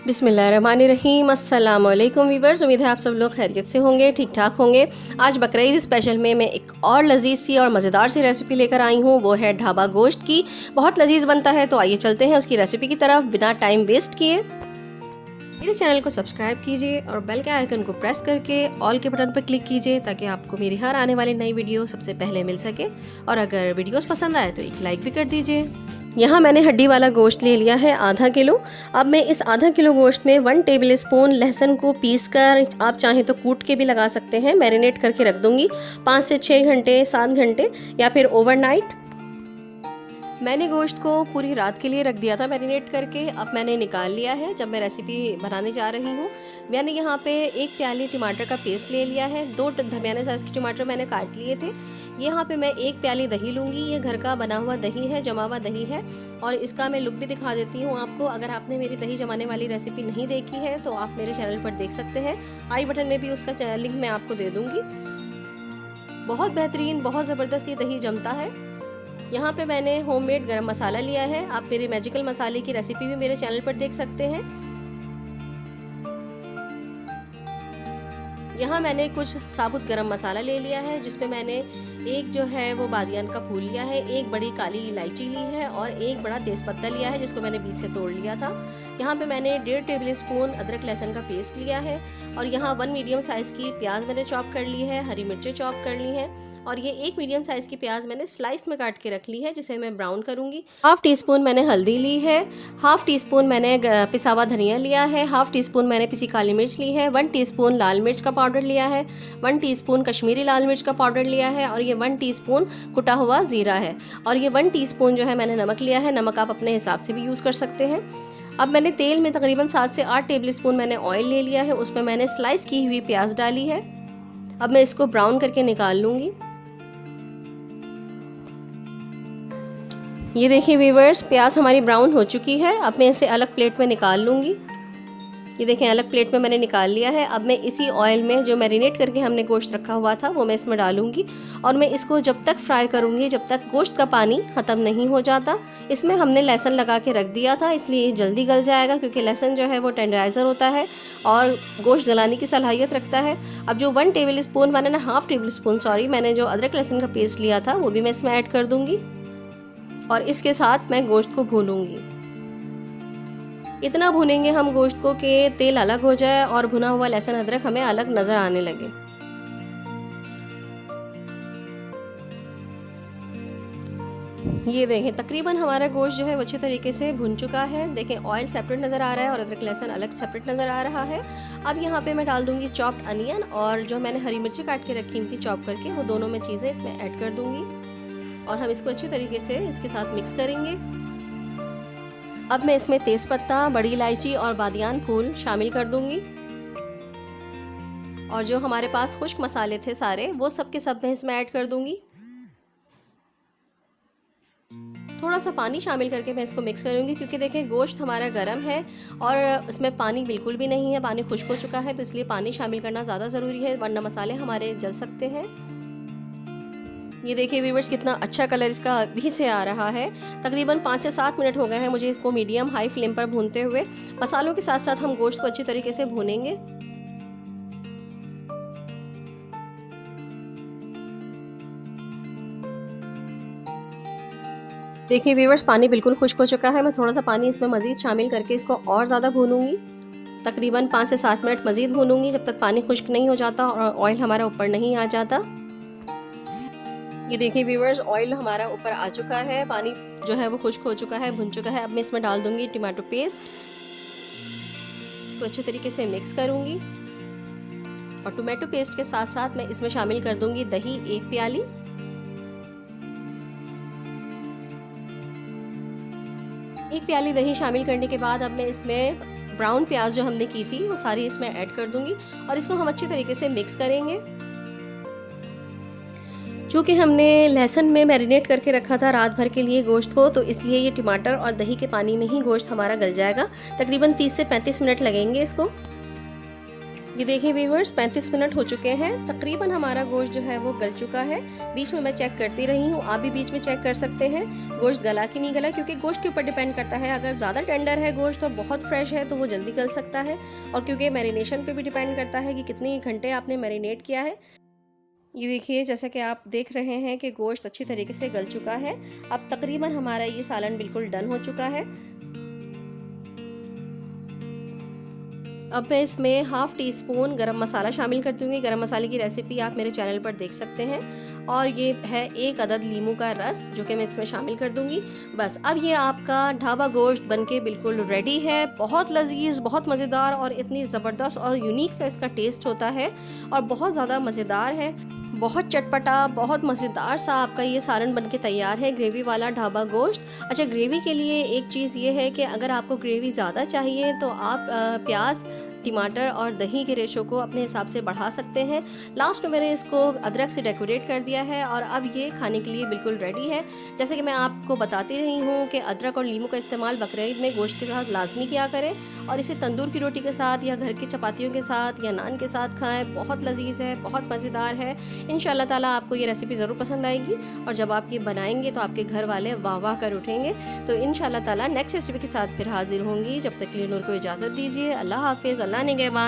बिस्मिल्लाहिर्रहमानिर्रहीम। अस्सलाम वालेकुम वीवर्स, उम्मीद है आप सब लोग खैरियत से होंगे, ठीक ठाक होंगे। आज बकरीद स्पेशल में मैं एक और लजीज़ सी और मज़ेदार सी रेसिपी लेकर आई हूँ। वो है ढाबा गोश्त की। बहुत लजीज बनता है, तो आइए चलते हैं उसकी रेसिपी की तरफ बिना टाइम वेस्ट किए। मेरे चैनल को सब्सक्राइब कीजिए और बेल के आइकन को प्रेस करके ऑल के बटन पर क्लिक कीजिए ताकि आपको मेरी हर आने वाली नई वीडियो सबसे पहले मिल सके। और अगर वीडियोस पसंद आए तो एक लाइक भी कर दीजिए। यहाँ मैंने हड्डी वाला गोश्त ले लिया है आधा किलो। अब मैं इस आधा किलो गोश्त में 1 टेबल स्पून लहसुन को पीस कर, आप चाहें तो कूट के भी लगा सकते हैं, मैरिनेट करके रख दूंगी 5 से 6 घंटे, 7 घंटे या फिर ओवरनाइट। मैंने गोश्त को पूरी रात के लिए रख दिया था मैरिनेट करके। अब मैंने निकाल लिया है। जब मैं रेसिपी बनाने जा रही हूँ, मैंने यहाँ पे 1 प्याली टमाटर का पेस्ट ले लिया है। 2 दरमियाने साइज़ के टमाटर मैंने काट लिए थे। यहाँ पे मैं 1 प्याली दही लूँगी। ये घर का बना हुआ दही है, जमा हुआ दही है। और इसका मैं लुक भी दिखा देती हूँ आपको। अगर आपने मेरी दही जमाने वाली रेसिपी नहीं देखी है तो आप मेरे चैनल पर देख सकते हैं। आई बटन में भी उसका लिंक मैं आपको दे दूँगी। बहुत बेहतरीन, बहुत ज़बरदस्त ये दही जमता है। यहाँ पे मैंने होममेड गरम मसाला लिया है। आप मेरे मैजिकल मसाले की रेसिपी भी मेरे चैनल पर देख सकते हैं। यहाँ मैंने कुछ साबुत गरम मसाला ले लिया है, जिसमें मैंने एक जो है वो बादियान का फूल लिया है, 1 बड़ी काली इलायची ली है और 1 बड़ा तेज़पत्ता लिया है, जिसको मैंने बीच से तोड़ लिया था। यहाँ पे मैंने 1.5 टेबल स्पून अदरक लहसुन का पेस्ट लिया है। और यहाँ 1 मीडियम साइज़ की प्याज मैंने चॉप कर ली है, हरी मिर्चें चॉप कर ली हैं। और ये 1 मीडियम साइज़ की प्याज मैंने स्लाइस में काट के रख ली है, जिसे मैं ब्राउन करूँगी। 1/2 टीस्पून मैंने हल्दी ली है, 1/2 टीस्पून मैंने पिसा हुआ धनिया लिया है, 1/2 टीस्पून मैंने पिसी काली मिर्च ली है, 1 टीस्पून लाल मिर्च का पाउडर लिया है, 1 टीस्पून कश्मीरी लाल मिर्च का पाउडर लिया है और ये 1 टीस्पून कुटा हुआ ज़ीरा है। और ये 1 टीस्पून जो है मैंने नमक लिया है। नमक आप अपने हिसाब से भी यूज़ कर सकते हैं। अब मैंने तेल में तकरीबन 7 से 8 टेबल स्पून मैंने ऑयल ले लिया है। उसमें मैंने स्लाइस की हुई प्याज डाली है। अब मैं इसको ब्राउन करके निकाल लूँगी। ये देखिए व्यूअर्स, प्याज हमारी ब्राउन हो चुकी है। अब मैं इसे अलग प्लेट में निकाल लूँगी। ये देखें, अलग प्लेट में मैंने निकाल लिया है। अब मैं इसी ऑयल में जो मैरिनेट करके हमने गोश्त रखा हुआ था वो मैं इसमें डालूंगी। और मैं इसको जब तक फ्राई करूंगी जब तक गोश्त का पानी ख़त्म नहीं हो जाता। इसमें हमने लहसुन लगा के रख दिया था, इसलिए ये जल्दी गल जाएगा, क्योंकि लहसुन जो है वो टेंडराइज़र होता है और गोश्त गलाने की सलाहियत रखता है। अब जो 1 टेबल स्पून मैंने 1/2 टेबल स्पून मैंने जो अदरक लहसुन का पेस्ट लिया था वो भी मैं इसमें ऐड कर दूँगी। और इसके साथ मैं गोश्त को भूनूंगी। इतना भूनेंगे हम गोश्त को कि तेल अलग हो जाए और भुना हुआ लहसुन अदरक हमें अलग नज़र आने लगे। ये देखें, तकरीबन हमारा गोश्त जो है वो अच्छे तरीके से भुन चुका है। देखें, ऑयल सेपरेट नज़र आ रहा है और अदरक लहसुन अलग सेपरेट नज़र आ रहा है। अब यहाँ पे मैं डाल दूँगी चॉप्ड अनियन और जो मैंने हरी मिर्ची काट के रखी हुई थी चॉप करके, वो दोनों मैं चीज़ें इसमें ऐड कर दूँगी और हम इसको अच्छे तरीके से इसके साथ मिक्स करेंगे। अब मैं इसमें तेज़पत्ता, बड़ी इलायची और बादियान फूल शामिल कर दूंगी। और जो हमारे पास खुश्क मसाले थे सारे, वो सब के सब मैं इसमें ऐड कर दूंगी। थोड़ा सा पानी शामिल करके मैं इसको मिक्स करूंगी, क्योंकि देखें गोश्त हमारा गर्म है और इसमें पानी बिल्कुल भी नहीं है, पानी खुश्क हो चुका है, तो इसलिए पानी शामिल करना ज़्यादा ज़रूरी है, वरना मसाले हमारे जल सकते हैं। ये देखिए व्यूअर्स, कितना अच्छा कलर इसका अभी से आ रहा है। तकरीबन 5 से 7 मिनट हो गए हैं मुझे इसको मीडियम हाई फ्लेम पर भूनते हुए। मसालों के साथ साथ हम गोश्त को अच्छी तरीके से भूनेंगे। देखिए व्यूअर्स, पानी बिल्कुल खुश्क हो चुका है। मैं थोड़ा सा पानी इसमें मज़ीद शामिल करके इसको और ज़्यादा भूनूंगी। तकरीबन 5 से 7 मिनट मज़ीद भूनूंगी, जब तक पानी खुश्क नहीं हो जाता और ऑयल हमारा ऊपर नहीं आ जाता। ये देखिए व्यूअर्स, ऑयल हमारा ऊपर आ चुका है, पानी जो है वो खुश्क हो चुका है, भुन चुका है। अब मैं इसमें डाल दूंगी टमाटो पेस्ट। इसको अच्छे तरीके से मिक्स करूंगी और टमाटो पेस्ट के साथ साथ मैं इसमें शामिल कर दूंगी दही 1 प्याली। एक प्याली दही शामिल करने के बाद अब मैं इसमें ब्राउन प्याज जो हमने की थी वो सारी इसमें ऐड कर दूंगी और इसको हम अच्छी तरीके से मिक्स करेंगे। चूँकि हमने लहसुन में मैरिनेट करके रखा था रात भर के लिए गोश्त को, तो इसलिए ये टमाटर और दही के पानी में ही गोश्त हमारा गल जाएगा। तकरीबन 30 से 35 मिनट लगेंगे इसको। ये देखिए व्यूअर्स 35 मिनट हो चुके हैं, तकरीबन हमारा गोश्त जो है वो गल चुका है। बीच में मैं चेक करती रही हूँ, आप भी बीच में चेक कर सकते हैं गोश्त गला कि नहीं गला, क्योंकि गोश्त के ऊपर डिपेंड करता है। अगर ज़्यादा टेंडर है गोश्त और बहुत फ्रेश है तो वो जल्दी गल सकता है, और क्योंकि मैरिनेशन पे भी डिपेंड करता है कि कितने घंटे आपने मैरिनेट किया है। ये देखिए जैसा कि आप देख रहे हैं कि गोश्त अच्छी तरीके से गल चुका है। अब तकरीबन हमारा ये सालन बिल्कुल डन हो चुका है। अब मैं इसमें हाफ़ टी स्पून गरम मसाला शामिल कर दूँगी। गरम मसाले की रेसिपी आप मेरे चैनल पर देख सकते हैं। और ये है 1 अदद लीमू का रस जो कि मैं इसमें शामिल कर दूँगी। बस अब ये आपका ढाबा गोश्त बनके बिल्कुल रेडी है। बहुत लजीज, बहुत मज़ेदार और इतनी ज़बरदस्त और यूनिक सा इसका टेस्ट होता है और बहुत ज़्यादा मज़ेदार है। बहुत चटपटा, बहुत मज़ेदार सा आपका ये सालन बनके तैयार है, ग्रेवी वाला ढाबा गोश्त। अच्छा, ग्रेवी के लिए एक चीज़ ये है कि अगर आपको ग्रेवी ज़्यादा चाहिए तो आप प्याज, टमाटर और दही के रेशो को अपने हिसाब से बढ़ा सकते हैं। लास्ट में मैंने इसको अदरक से डेकोरेट कर दिया है और अब ये खाने के लिए बिल्कुल रेडी है। जैसे कि मैं आपको बताती रही हूँ कि अदरक और लीमू का इस्तेमाल बकरीद में गोश्त के साथ लाजमी किया करें, और इसे तंदूर की रोटी के साथ या घर की चपातियों के साथ या नान के साथ खाएं। बहुत लजीज है, बहुत मज़ेदार है। इंशाल्लाह ताला आपको ये रेसिपी ज़रूर पसंद आएगी, और जब आप ये बनाएंगे तो आपके घर वाले वाह वाह कर उठेंगे। तो इंशाल्लाह ताला नेक्स्ट रेसिपी के साथ फिर हाजिर होंगी। जब तक के लिए नूर को इजाज़त दीजिए। अल्लाह हाफिज़। अल्लाह निगहबान।